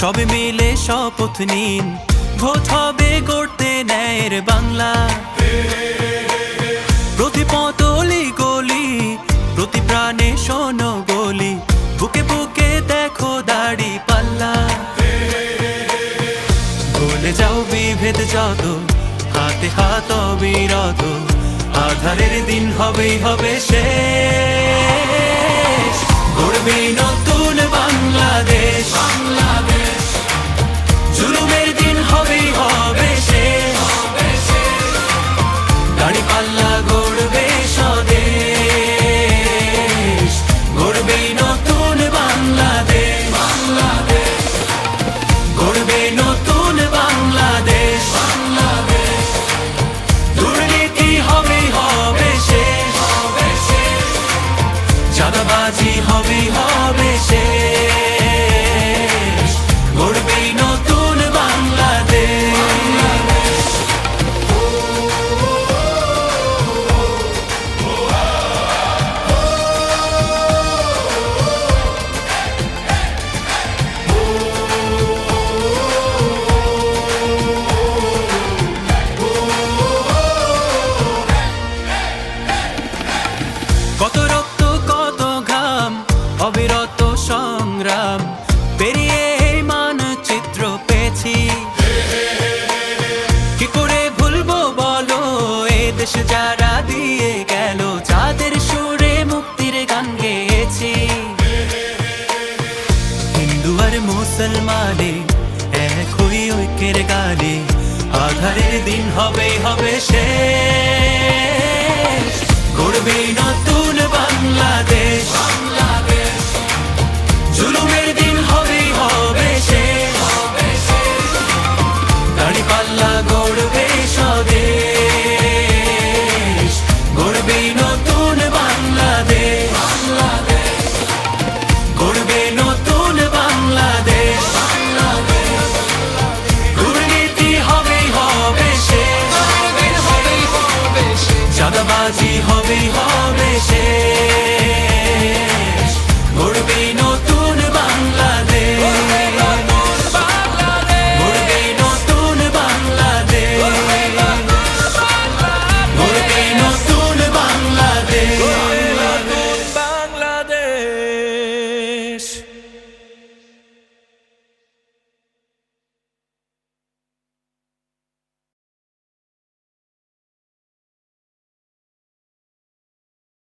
সবে মিলে শপথ নিন, ভোট হবে গড়তে ন্যায়ের বাংলা। প্রতি পতলি গলি, প্রতি প্রাণে শোনো বলি, বুকে বুকে দেখো দাড়ি পাল্লা। ভুলে যাও বিভেদ যত, হাতে হাত অবিরত, আধারের দিন হবেই হবে শেষ। গড়বে নতুন বাংলাদেশ, জুলুমের দিন হবেই হবে শেষ। দাড়ি পাল্লা গড়বে স্বদেশ, গড়বে নতুন বাংলাদেশ, গড়বে নতুন বাংলাদেশ। দুর্নীতি হবেই হবে শেষ, চাঁদাবাজি হবেই হবে শেষ। গড়বে নতুন বাংলাদেশ। কত রক্ত কত ঘাম, অবিরত সংগ্রাম পেরিয়ে এই মানচিত্র পেয়েছি। কি করে ভুলবো বলো এ দেশ যারা দিয়ে গেল, যাদের সুরে মুক্তির গান গেয়েছি। হিন্দু আর মুসলমানে এক হই ঐক্যের গানে, আধারের দিন হবেই হবে শেষ। গড়বে নতুন বাংলাদেশ, জুলুমের দিন হবেই হবে শেষ। দাড়ি পাল্লা গড়বে স্বদেশ, গড়বে নতুন বাংলাদেশ, গড়বে নতুন বাংলাদেশ। দুর্নীতি হবেই হবে শেষ, চাঁদাবাজি হবেই হবে